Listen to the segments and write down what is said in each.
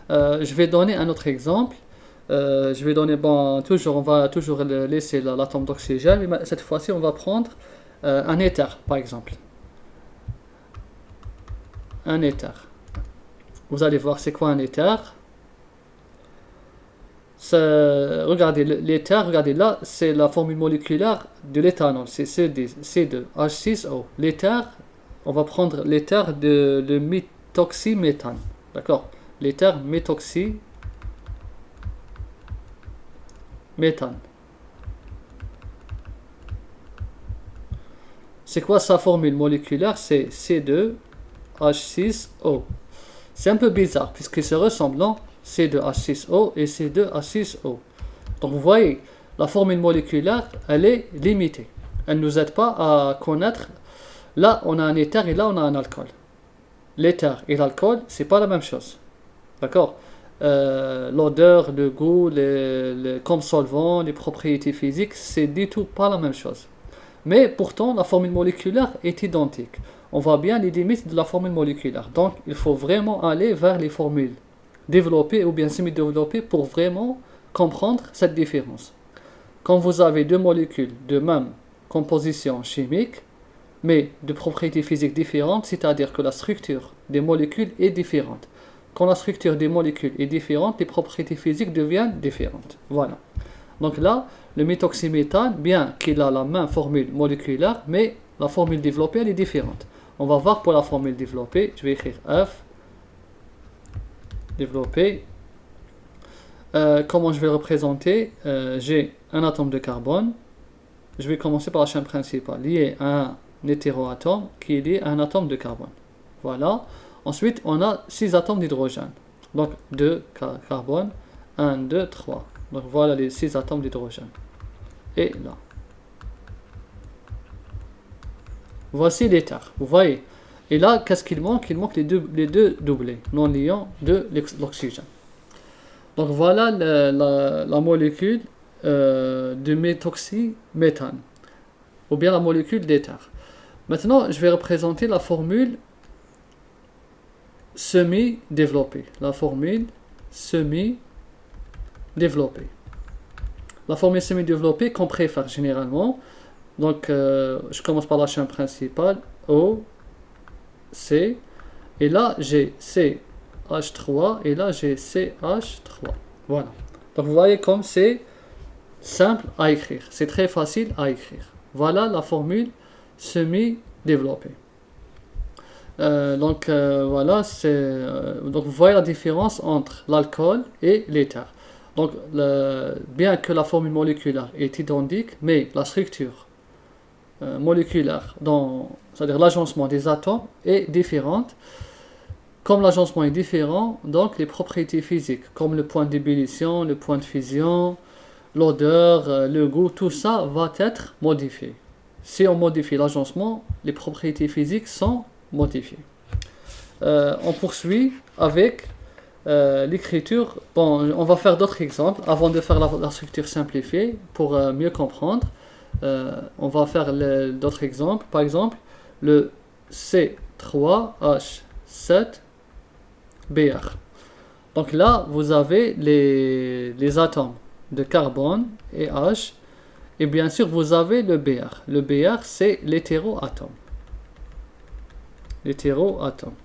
Je vais donner un autre exemple. Je vais donner, bon, on va toujours laisser l'atome d'oxygène, mais cette fois-ci, on va prendre un éther, par exemple. Un éther. Vous allez voir, c'est quoi un éther? Regardez, l'éther, regardez là, c'est la formule moléculaire de l'éthanol, c'est C2H6O. L'éther, on va prendre l'éther de méthoxyméthane, d'accord? L'éther méthoxyméthane. C'est quoi sa formule moléculaire? C'est C2H6O. C'est un peu bizarre puisqu'ils se ressemblent, non? C2H6O et C2H6O. Donc vous voyez, la formule moléculaire, elle est limitée. Elle ne nous aide pas à connaître. Là, on a un éther et là, on a un alcool. L'éther et l'alcool, c'est pas la même chose. D'accord? L'odeur, le goût, comme solvant, les propriétés physiques, c'est du tout pas la même chose. Mais pourtant, la formule moléculaire est identique. On voit bien les limites de la formule moléculaire. Donc, il faut vraiment aller vers les formules développées ou bien semi-développées pour vraiment comprendre cette différence. Quand vous avez deux molécules de même composition chimique, mais de propriétés physiques différentes, c'est-à-dire que la structure des molécules est différente. Quand la structure des molécules est différente, les propriétés physiques deviennent différentes. Voilà. Donc là, le méthoxyméthane, bien qu'il a la même formule moléculaire, mais la formule développée, elle est différente. On va voir pour la formule développée. Je vais écrire F, développé. Comment je vais représenter? J'ai un atome de carbone. Je vais commencer par la chaîne principale, lié à un hétéroatome qui est lié à un atome de carbone. Voilà. Ensuite, on a 6 atomes d'hydrogène. Donc, 2 carbone, 1, 2, 3. Donc, voilà les 6 atomes d'hydrogène. Et là. Voici l'éther. Vous voyez. Et là, qu'est-ce qu'il manque? Il manque les deux doublés non liants de l'oxygène. Donc, voilà la molécule de méthoxyméthane. Ou bien la molécule d'éther. Maintenant, je vais représenter la formule semi-développée. La formule semi-développée. La formule semi-développée qu'on préfère généralement. Donc, je commence par la chaîne principale. O, C. Et là, j'ai CH3. Et là, j'ai CH3. Voilà. Donc, vous voyez comme c'est simple à écrire. C'est très facile à écrire. Voilà la formule semi-développée. Voilà, donc vous voyez la différence entre l'alcool et l'éther. Donc, bien que la formule moléculaire est identique, mais la structure moléculaire, c'est-à-dire l'agencement des atomes, est différente. Comme l'agencement est différent, donc les propriétés physiques, comme le point d'ébullition, le point de fusion, l'odeur, le goût, tout ça va être modifié. Si on modifie l'agencement, les propriétés physiques sont modifiées. On poursuit avec l'écriture. Bon, on va faire d'autres exemples avant de faire la structure simplifiée pour mieux comprendre. On va faire d'autres exemples. Par exemple, le C3H7Br. Donc là, vous avez les atomes de carbone et H. Et bien sûr, vous avez le Br. Le Br, c'est l'hétéroatome. L'hétéroatome.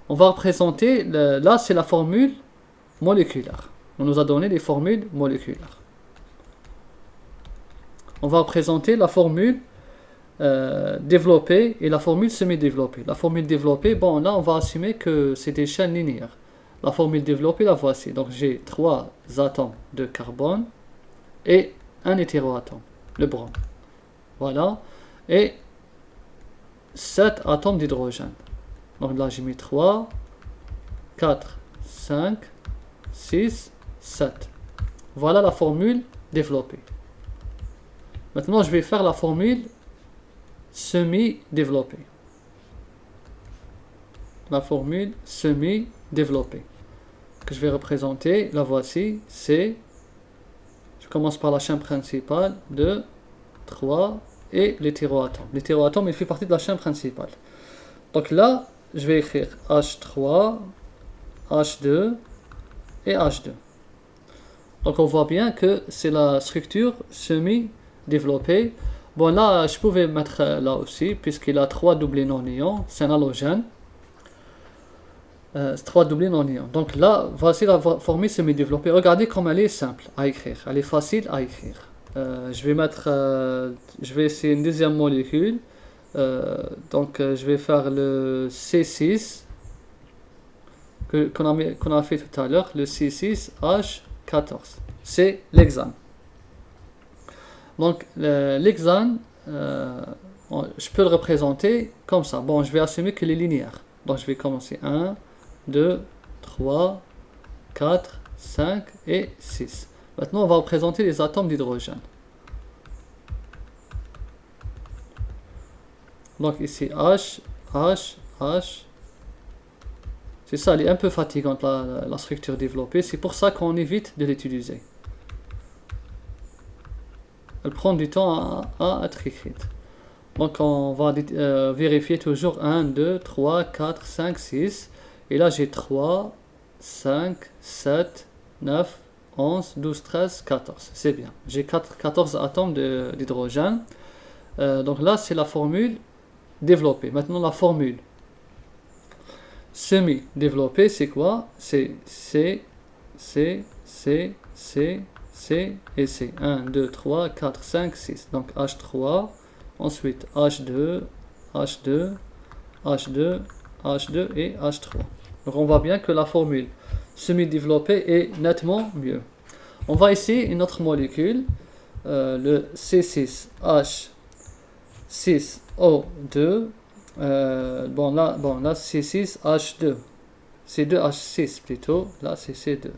On va représenter, là c'est la formule moléculaire. On nous a donné des formules moléculaires. On va représenter la formule développée et la formule semi-développée. La formule développée, bon là on va assumer que c'est des chaînes linéaires. La formule développée, la voici. Donc j'ai 3 atomes de carbone et un hétéroatome, le bromure. Voilà. Et 7 atomes d'hydrogène. Donc là j'ai mis 3, 4, 5, 6, 7. Voilà la formule développée. Maintenant je vais faire la formule semi-développée. La formule semi-développée que je vais représenter, la voici, c'est, je commence par la chaîne principale, 2, 3 et l'hétéroatome. L'hétéroatome il fait partie de la chaîne principale. Donc là, je vais écrire H3, H2, et H2. Donc on voit bien que c'est la structure semi-développée. Bon là, je pouvais mettre là aussi, puisqu'il a 3 doublés non-ions, c'est un halogène. C'est 3 doublés non-ions. Donc là, voici la formule semi-développée. Regardez comme elle est simple à écrire, elle est facile à écrire. Je vais essayer une deuxième molécule. Je vais faire le C6 qu'on a fait tout à l'heure, le C6H14. C'est l'hexane. Donc l'hexane, je peux le représenter comme ça. Bon, je vais assumer qu'il est linéaire. Donc je vais commencer 1, 2, 3, 4, 5 et 6. Maintenant, on va représenter les atomes d'hydrogène. Donc ici H, H, H. C'est ça, elle est un peu fatigante la structure développée. C'est pour ça qu'on évite de l'utiliser. Elle prend du temps à être écrite. Donc on va vérifier toujours 1, 2, 3, 4, 5, 6. Et là j'ai 3, 5, 7, 9, 11, 12, 13, 14. C'est bien. J'ai 14 atomes d'hydrogène. Donc là c'est la formule développée. Maintenant la formule semi-développée, c'est quoi? C'est C, C, C, C, C et C. 1, 2, 3, 4, 5, 6. Donc H3, ensuite H2, H2, H2, H2 et H3. Donc on voit bien que la formule semi-développée est nettement mieux. On va essayer une autre molécule, le C6H6O2. Là c'est C6H2. C2H6 plutôt. Là c'est C2.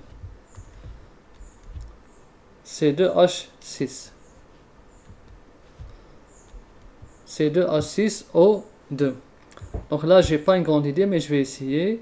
C2H6. C2H6O2. Donc là, j'ai pas une grande idée, mais je vais essayer.